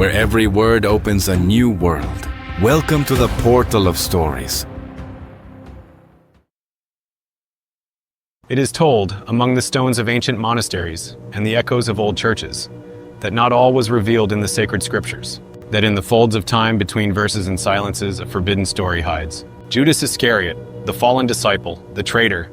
where every word opens a new world. Welcome to the portal of stories. It is told among the stones of ancient monasteries and the echoes of old churches that not all was revealed in the sacred scriptures, that in the folds of time between verses and silences a forbidden story hides. Judas Iscariot, the fallen disciple, the traitor,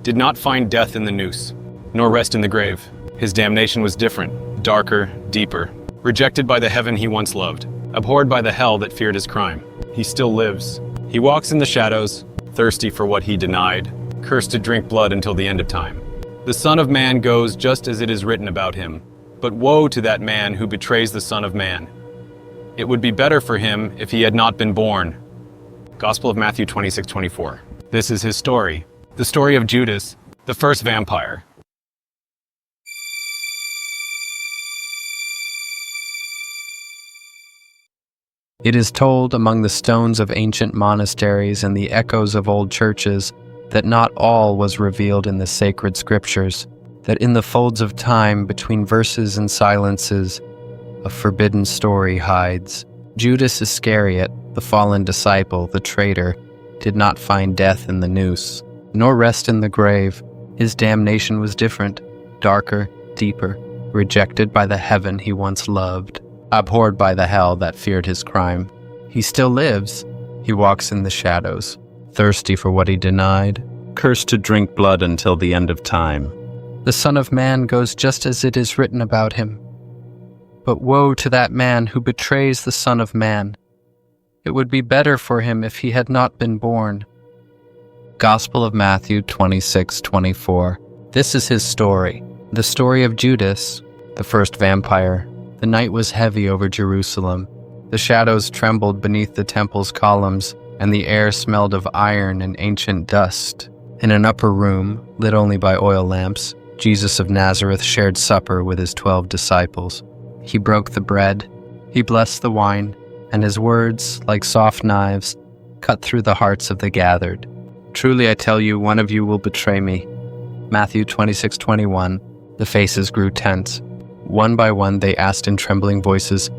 did not find death in the noose, nor rest in the grave. His damnation was different, darker, deeper. Rejected by the heaven he once loved, abhorred by the hell that feared his crime. He still lives. He walks in the shadows, thirsty for what he denied, cursed to drink blood until the end of time. The Son of Man goes just as it is written about him, but woe to that man who betrays the Son of Man. It would be better for him if he had not been born. Gospel of Matthew 26:24. This is his story, the story of Judas, the first vampire. It is told among the stones of ancient monasteries and the echoes of old churches that not all was revealed in the sacred scriptures, that in the folds of time between verses and silences, a forbidden story hides. Judas Iscariot, the fallen disciple, the traitor, did not find death in the noose, nor rest in the grave. His damnation was different, darker, deeper, rejected by the heaven he once loved, abhorred by the hell that feared his crime. He still lives. He walks in the shadows, thirsty for what he denied, cursed to drink blood until the end of time. The Son of Man goes just as it is written about him. But woe to that man who betrays the Son of Man. It would be better for him if he had not been born. Gospel of Matthew 26:24. This is his story, the story of Judas, the first vampire. The night was heavy over Jerusalem. The shadows trembled beneath the temple's columns, and the air smelled of iron and ancient dust. In an upper room, lit only by oil lamps, Jesus of Nazareth shared supper with his 12 disciples. He broke the bread, he blessed the wine, and his words, like soft knives, cut through the hearts of the gathered. Truly I tell you, one of you will betray me. Matthew 26:21. The faces grew tense. One by one they asked in trembling voices,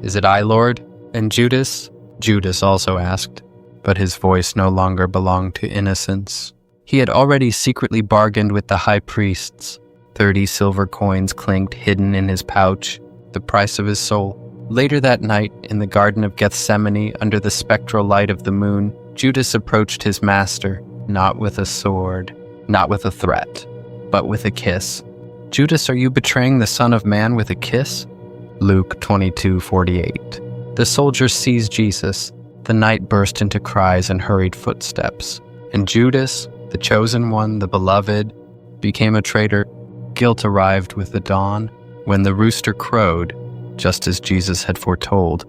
"Is it I, Lord?" And Judas also asked, but his voice no longer belonged to innocence. He had already secretly bargained with the high priests. 30 silver coins clinked hidden in his pouch, the price of his soul. Later that night, in the Garden of Gethsemane, under the spectral light of the moon, Judas approached his master, not with a sword, not with a threat, but with a kiss. Judas, are you betraying the Son of Man with a kiss? Luke 22:48. The soldiers seized Jesus. The night burst into cries and hurried footsteps. And Judas, the chosen one, the beloved, became a traitor. Guilt arrived with the dawn. When the rooster crowed, just as Jesus had foretold,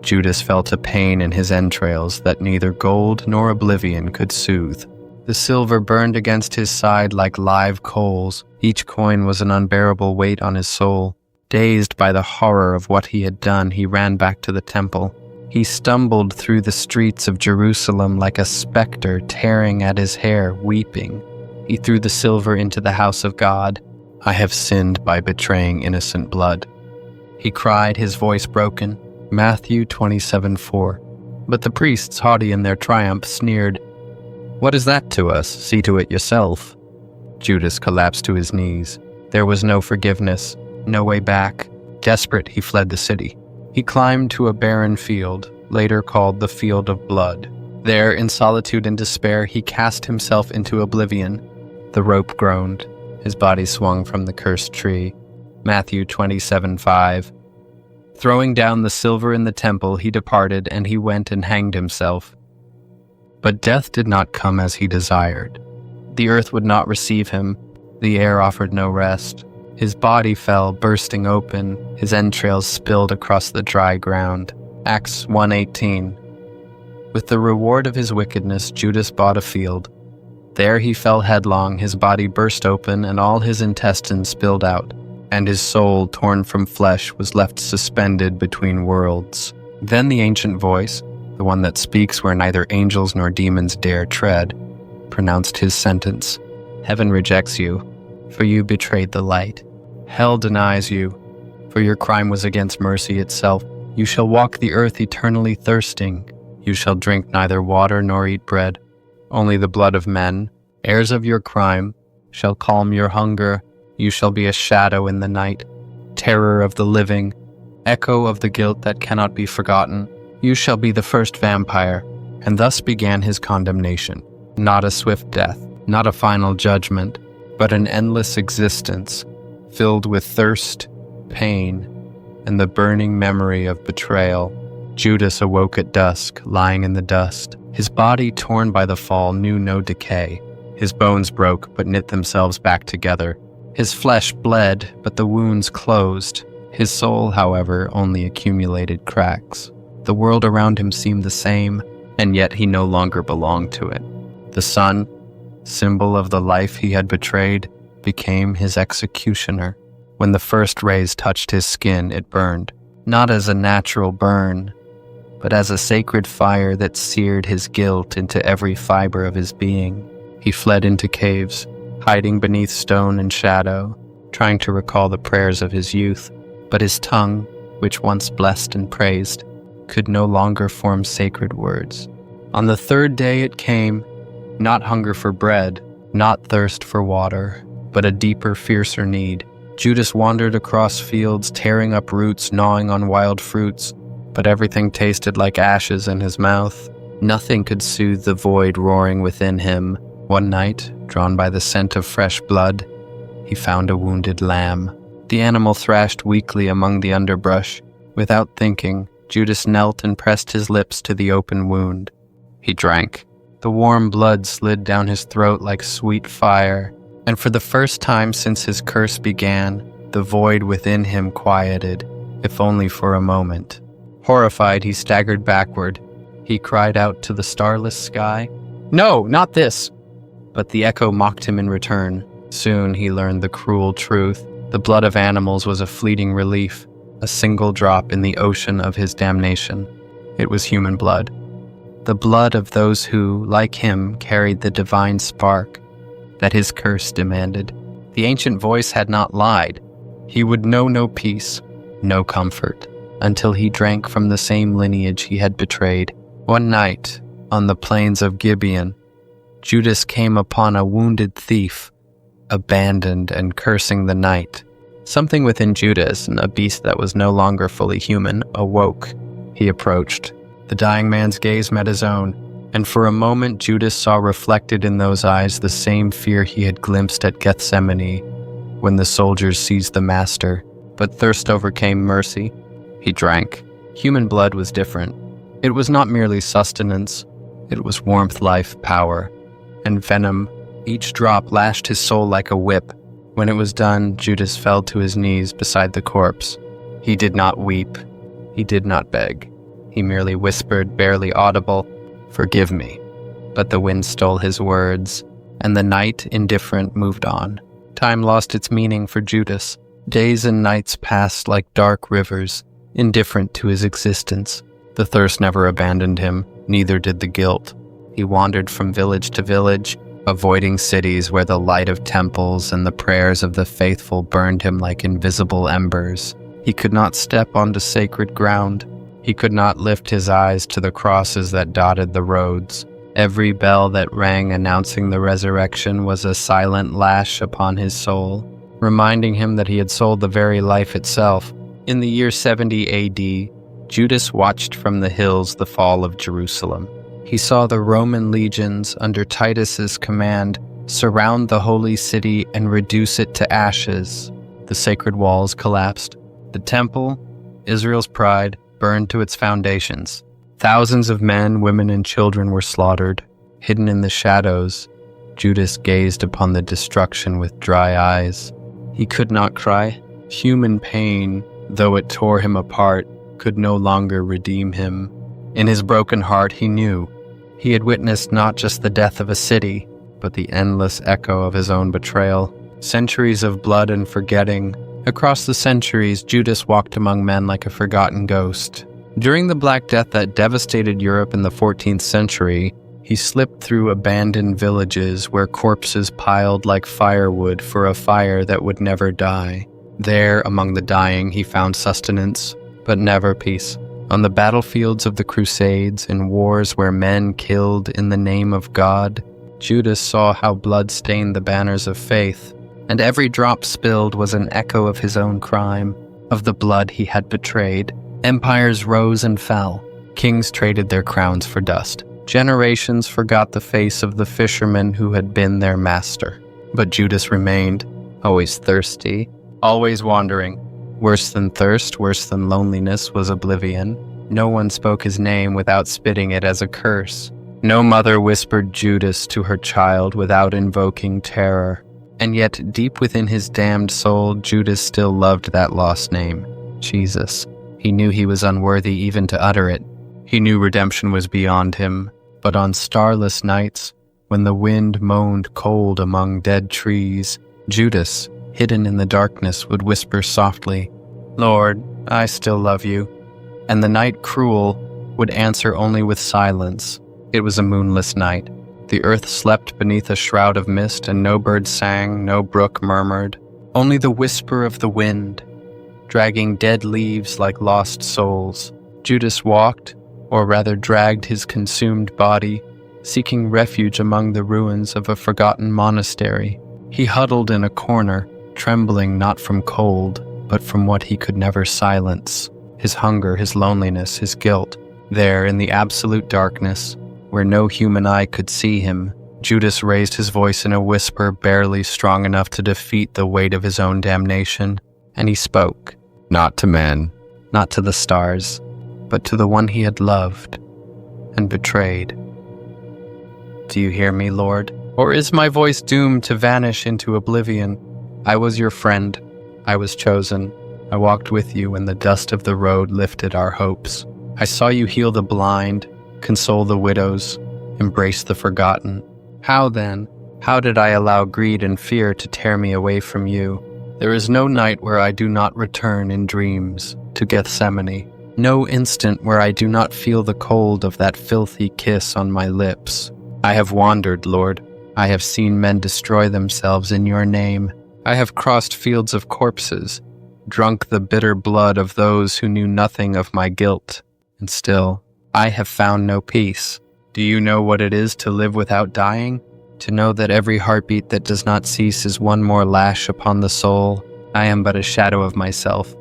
Judas felt a pain in his entrails that neither gold nor oblivion could soothe. The silver burned against his side like live coals. Each coin was an unbearable weight on his soul. Dazed by the horror of what he had done, he ran back to the temple. He stumbled through the streets of Jerusalem like a specter, tearing at his hair, weeping. He threw the silver into the house of God. I have sinned by betraying innocent blood. He cried, his voice broken. Matthew 27:4. But the priests, haughty in their triumph, sneered, "What is that to us? See to it yourself." Judas collapsed to his knees. There was no forgiveness, no way back. Desperate, he fled the city. He climbed to a barren field, later called the Field of Blood. There, in solitude and despair, he cast himself into oblivion. The rope groaned. His body swung from the cursed tree. Matthew 27:5. Throwing down the silver in the temple, he departed, and he went and hanged himself. But death did not come as he desired. The earth would not receive him. The air offered no rest. His body fell, bursting open. His entrails spilled across the dry ground. Acts 1:18. With the reward of his wickedness, Judas bought a field. There he fell headlong, his body burst open, and all his intestines spilled out, and his soul, torn from flesh, was left suspended between worlds. Then the ancient voice, the one that speaks where neither angels nor demons dare tread, pronounced his sentence. Heaven rejects you, for you betrayed the light. Hell denies you, for your crime was against mercy itself. You shall walk the earth eternally thirsting. You shall drink neither water nor eat bread. Only the blood of men, heirs of your crime, shall calm your hunger. You shall be a shadow in the night, terror of the living, echo of the guilt that cannot be forgotten. You shall be the first vampire. And thus began his condemnation. Not a swift death, not a final judgment, but an endless existence, filled with thirst, pain, and the burning memory of betrayal. Judas awoke at dusk, lying in the dust. His body, torn by the fall, knew no decay. His bones broke, but knit themselves back together. His flesh bled, but the wounds closed. His soul, however, only accumulated cracks. The world around him seemed the same, and yet he no longer belonged to it. The sun, symbol of the life he had betrayed, became his executioner. When the first rays touched his skin, it burned, not as a natural burn, but as a sacred fire that seared his guilt into every fiber of his being. He fled into caves, hiding beneath stone and shadow, trying to recall the prayers of his youth. But his tongue, which once blessed and praised, could no longer form sacred words. On the third day it came, not hunger for bread, not thirst for water, but a deeper, fiercer need. Judas wandered across fields, tearing up roots, gnawing on wild fruits, but everything tasted like ashes in his mouth. Nothing could soothe the void roaring within him. One night, drawn by the scent of fresh blood, he found a wounded lamb. The animal thrashed weakly among the underbrush. Without thinking, Judas knelt and pressed his lips to the open wound. He drank. The warm blood slid down his throat like sweet fire, and for the first time since his curse began, the void within him quieted, if only for a moment. Horrified, he staggered backward. He cried out to the starless sky, "No, not this!" But the echo mocked him in return. Soon he learned the cruel truth. The blood of animals was a fleeting relief, a single drop in the ocean of his damnation. It was human blood. The blood of those who, like him, carried the divine spark that his curse demanded. The ancient voice had not lied. He would know no peace, no comfort, until he drank from the same lineage he had betrayed. One night, on the plains of Gibeon, Judas came upon a wounded thief, abandoned and cursing the night. Something within Judas, a beast that was no longer fully human, awoke. He approached. The dying man's gaze met his own, and for a moment Judas saw reflected in those eyes the same fear he had glimpsed at Gethsemane when the soldiers seized the master. But thirst overcame mercy. He drank. Human blood was different. It was not merely sustenance. It was warmth, life, power, and venom. Each drop lashed his soul like a whip. When it was done, Judas fell to his knees beside the corpse. He did not weep. He did not beg. He merely whispered, barely audible, "Forgive me." But the wind stole his words, and the night, indifferent, moved on. Time lost its meaning for Judas. Days and nights passed like dark rivers, indifferent to his existence. The thirst never abandoned him, neither did the guilt. He wandered from village to village, avoiding cities where the light of temples and the prayers of the faithful burned him like invisible embers. He could not step onto sacred ground. He could not lift his eyes to the crosses that dotted the roads. Every bell that rang announcing the resurrection was a silent lash upon his soul, reminding him that he had sold the very life itself. In the year 70 AD, Judas watched from the hills the fall of Jerusalem. He saw the Roman legions under Titus's command surround the holy city and reduce it to ashes. The sacred walls collapsed. The temple, Israel's pride, burned to its foundations. Thousands of men, women, and children were slaughtered. Hidden in the shadows, Judas gazed upon the destruction with dry eyes. He could not cry. Human pain, though it tore him apart, could no longer redeem him. In his broken heart, he knew. He had witnessed not just the death of a city, but the endless echo of his own betrayal. Centuries of blood and forgetting. Across the centuries, Judas walked among men like a forgotten ghost. During the Black Death that devastated Europe in the 14th century, he slipped through abandoned villages where corpses piled like firewood for a fire that would never die. There, among the dying, he found sustenance, but never peace. On the battlefields of the Crusades, in wars where men killed in the name of God, Judas saw how blood stained the banners of faith, and every drop spilled was an echo of his own crime, of the blood he had betrayed. Empires rose and fell. Kings traded their crowns for dust. Generations forgot the face of the fisherman who had been their master. But Judas remained, always thirsty, always wandering. Worse than thirst, worse than loneliness was oblivion. No one spoke his name without spitting it as a curse. No mother whispered Judas to her child without invoking terror. And yet, deep within his damned soul, Judas still loved that lost name, Jesus. He knew he was unworthy even to utter it. He knew redemption was beyond him. But on starless nights, when the wind moaned cold among dead trees, Judas, hidden in the darkness, would whisper softly, "Lord, I still love you." And the night cruel would answer only with silence. It was a moonless night. The earth slept beneath a shroud of mist, and no bird sang, no brook murmured. Only the whisper of the wind, dragging dead leaves like lost souls. Judas walked, or rather dragged his consumed body, seeking refuge among the ruins of a forgotten monastery. He huddled in a corner, trembling not from cold, but from what he could never silence. His hunger, his loneliness, his guilt. There, in the absolute darkness, where no human eye could see him, Judas raised his voice in a whisper barely strong enough to defeat the weight of his own damnation. And he spoke, not to men, not to the stars, but to the one he had loved and betrayed. Do you hear me, Lord? Or is my voice doomed to vanish into oblivion? I was your friend. I was chosen. I walked with you when the dust of the road lifted our hopes. I saw you heal the blind, console the widows, embrace the forgotten. How then? How did I allow greed and fear to tear me away from you? There is no night where I do not return in dreams to Gethsemane. No instant where I do not feel the cold of that filthy kiss on my lips. I have wandered, Lord. I have seen men destroy themselves in your name. I have crossed fields of corpses, drunk the bitter blood of those who knew nothing of my guilt. And still, I have found no peace. Do you know what it is to live without dying? To know that every heartbeat that does not cease is one more lash upon the soul? I am but a shadow of myself.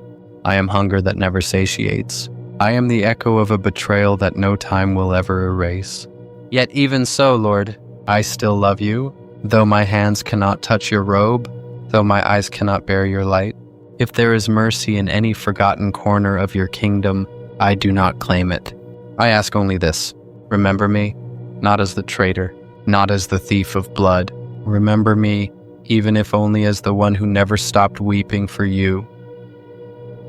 I am hunger that never satiates. I am the echo of a betrayal that no time will ever erase. Yet even so, Lord, I still love you, though my hands cannot touch your robe, though my eyes cannot bear your light. If there is mercy in any forgotten corner of your kingdom, I do not claim it. I ask only this: remember me, not as the traitor, not as the thief of blood. Remember me, even if only as the one who never stopped weeping for you.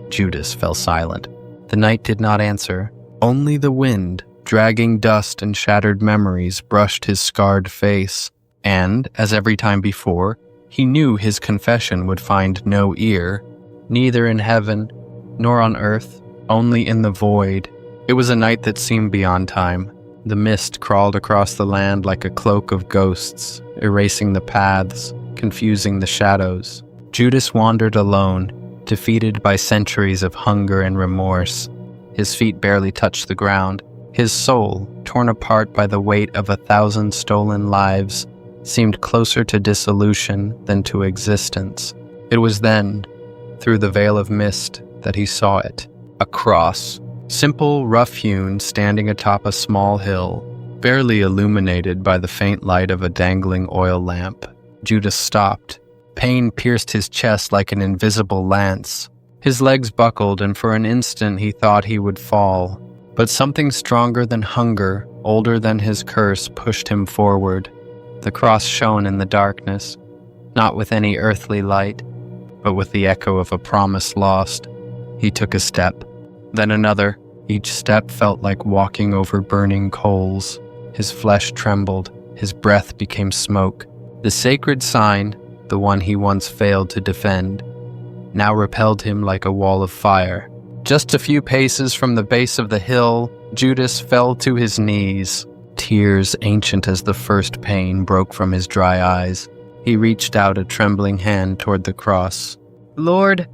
Judas fell silent. The night did not answer. Only the wind, dragging dust and shattered memories, brushed his scarred face. And, as every time before, he knew his confession would find no ear, neither in heaven nor on earth, only in the void. It was a night that seemed beyond time. The mist crawled across the land like a cloak of ghosts, erasing the paths, confusing the shadows. Judas wandered alone, defeated by centuries of hunger and remorse. His feet barely touched the ground. His soul, torn apart by the weight of 1,000 stolen lives, seemed closer to dissolution than to existence. It was then, through the veil of mist, that he saw it. A cross, simple, rough-hewn, standing atop a small hill, barely illuminated by the faint light of a dangling oil lamp. Judas stopped. Pain pierced his chest like an invisible lance. His legs buckled, and for an instant he thought he would fall. But something stronger than hunger, older than his curse, pushed him forward. The cross shone in the darkness, not with any earthly light, but with the echo of a promise lost. He took a step, then another. Each step felt like walking over burning coals. His flesh trembled, his breath became smoke. The sacred sign, the one he once failed to defend, now repelled him like a wall of fire. Just a few paces from the base of the hill, Judas fell to his knees. Tears, ancient as the first pain, broke from his dry eyes. He reached out a trembling hand toward the cross. "Lord,"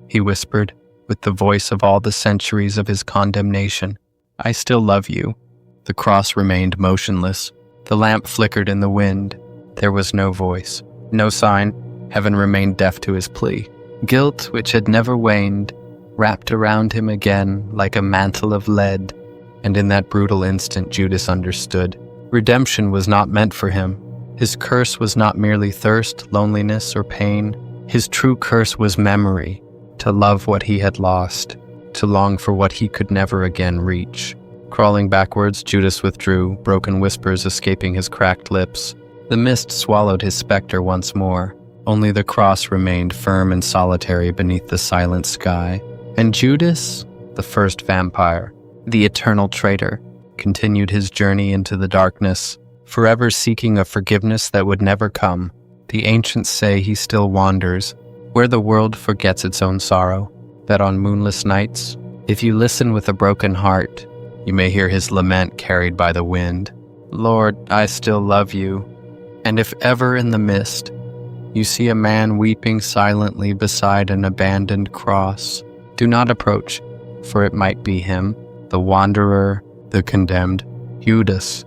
he whispered, with the voice of all the centuries of his condemnation. I still love you. The cross remained motionless. The lamp flickered in the wind. There was no voice, no sign. Heaven remained deaf to his plea. Guilt, which had never waned, wrapped around him again like a mantle of lead. And in that brutal instant, Judas understood. Redemption was not meant for him. His curse was not merely thirst, loneliness, or pain. His true curse was memory, to love what he had lost, to long for what he could never again reach. Crawling backwards, Judas withdrew, broken whispers escaping his cracked lips. The mist swallowed his specter once more. Only the cross remained firm and solitary beneath the silent sky. And Judas, the first vampire, the eternal traitor, continued his journey into the darkness, forever seeking a forgiveness that would never come. The ancients say he still wanders, where the world forgets its own sorrow, that on moonless nights, if you listen with a broken heart, you may hear his lament carried by the wind. Lord, I still love you. And if ever in the mist, you see a man weeping silently beside an abandoned cross, do not approach, for it might be him, the wanderer, the condemned, Judas.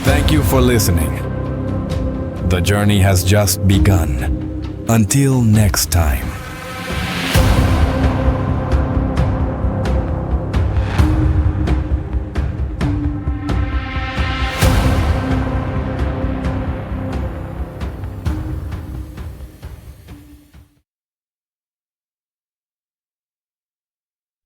Thank you for listening. The journey has just begun. Until next time.